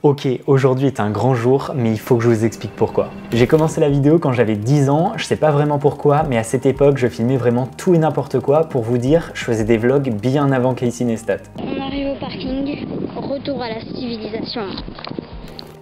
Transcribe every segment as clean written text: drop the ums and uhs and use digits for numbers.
Ok, aujourd'hui est un grand jour, mais il faut que je vous explique pourquoi. J'ai commencé la vidéo quand j'avais 10 ans, je sais pas vraiment pourquoi, mais à cette époque, je filmais vraiment tout et n'importe quoi. Pour vous dire, je faisais des vlogs bien avant Casey Neistat. On arrive au parking, retour à la civilisation.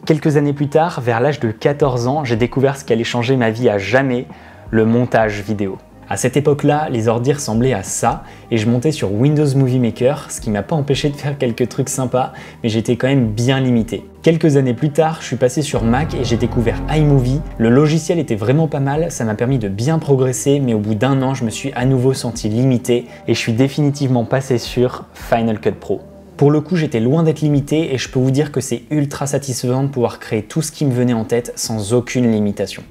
Quelques années plus tard, vers l'âge de 14 ans, j'ai découvert ce qui allait changer ma vie à jamais, le montage vidéo. À cette époque-là, les ordi ressemblaient à ça, et je montais sur Windows Movie Maker, ce qui m'a pas empêché de faire quelques trucs sympas, mais j'étais quand même bien limité. Quelques années plus tard, je suis passé sur Mac et j'ai découvert iMovie. Le logiciel était vraiment pas mal, ça m'a permis de bien progresser, mais au bout d'un an, je me suis à nouveau senti limité, et je suis définitivement passé sur Final Cut Pro. Pour le coup, j'étais loin d'être limité, et je peux vous dire que c'est ultra satisfaisant de pouvoir créer tout ce qui me venait en tête sans aucune limitation.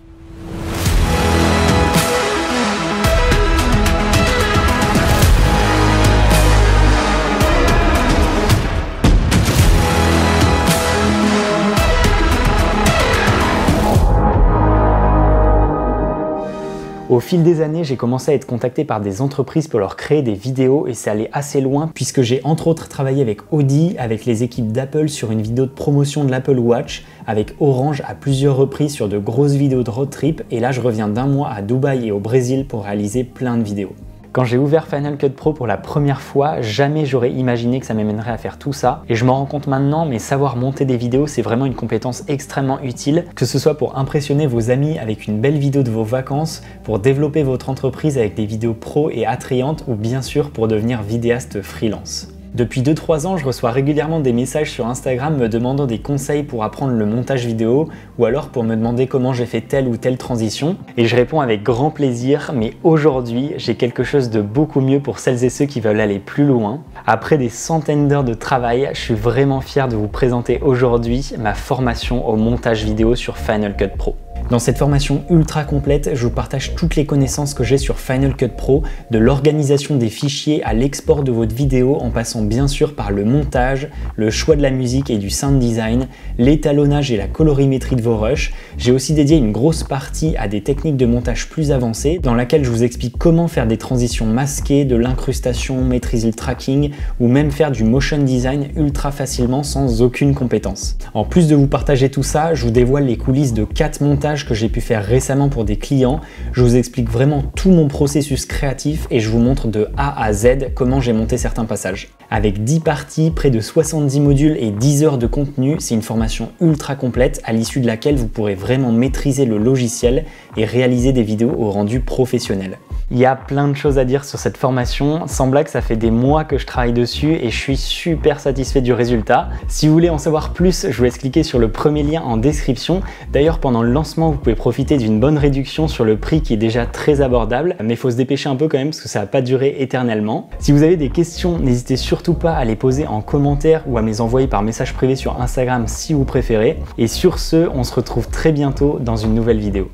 Au fil des années, j'ai commencé à être contacté par des entreprises pour leur créer des vidéos et ça allait assez loin puisque j'ai entre autres travaillé avec Audi, avec les équipes d'Apple sur une vidéo de promotion de l'Apple Watch, avec Orange à plusieurs reprises sur de grosses vidéos de road trip et là je reviens d'un mois à Dubaï et au Brésil pour réaliser plein de vidéos. Quand j'ai ouvert Final Cut Pro pour la première fois, jamais j'aurais imaginé que ça m'amènerait à faire tout ça. Et je m'en rends compte maintenant, mais savoir monter des vidéos, c'est vraiment une compétence extrêmement utile, que ce soit pour impressionner vos amis avec une belle vidéo de vos vacances, pour développer votre entreprise avec des vidéos pro et attrayantes, ou bien sûr pour devenir vidéaste freelance. Depuis 2-3 ans, je reçois régulièrement des messages sur Instagram me demandant des conseils pour apprendre le montage vidéo ou alors pour me demander comment j'ai fait telle ou telle transition et je réponds avec grand plaisir, mais aujourd'hui, j'ai quelque chose de beaucoup mieux pour celles et ceux qui veulent aller plus loin. Après des centaines d'heures de travail, je suis vraiment fier de vous présenter aujourd'hui ma formation au montage vidéo sur Final Cut Pro. Dans cette formation ultra complète, je vous partage toutes les connaissances que j'ai sur Final Cut Pro, de l'organisation des fichiers à l'export de votre vidéo en passant bien sûr par le montage, le choix de la musique et du sound design, l'étalonnage et la colorimétrie de vos rushs. J'ai aussi dédié une grosse partie à des techniques de montage plus avancées dans laquelle je vous explique comment faire des transitions masquées, de l'incrustation, maîtriser le tracking ou même faire du motion design ultra facilement sans aucune compétence. En plus de vous partager tout ça, je vous dévoile les coulisses de 4 montages que j'ai pu faire récemment pour des clients. Je vous explique vraiment tout mon processus créatif et je vous montre de A à Z comment j'ai monté certains passages. Avec 10 parties, près de 70 modules et 10 heures de contenu, c'est une formation ultra complète à l'issue de laquelle vous pourrez vraiment maîtriser le logiciel et réaliser des vidéos au rendu professionnel. Il y a plein de choses à dire sur cette formation, sans blague ça fait des mois que je travaille dessus et je suis super satisfait du résultat. Si vous voulez en savoir plus, je vous laisse cliquer sur le premier lien en description. D'ailleurs pendant le lancement, vous pouvez profiter d'une bonne réduction sur le prix qui est déjà très abordable, mais il faut se dépêcher un peu quand même parce que ça va pas durer éternellement. Si vous avez des questions, n'hésitez surtout pas à les poser en commentaire ou à me les envoyer par message privé sur Instagram si vous préférez. Et sur ce, on se retrouve très bientôt dans une nouvelle vidéo.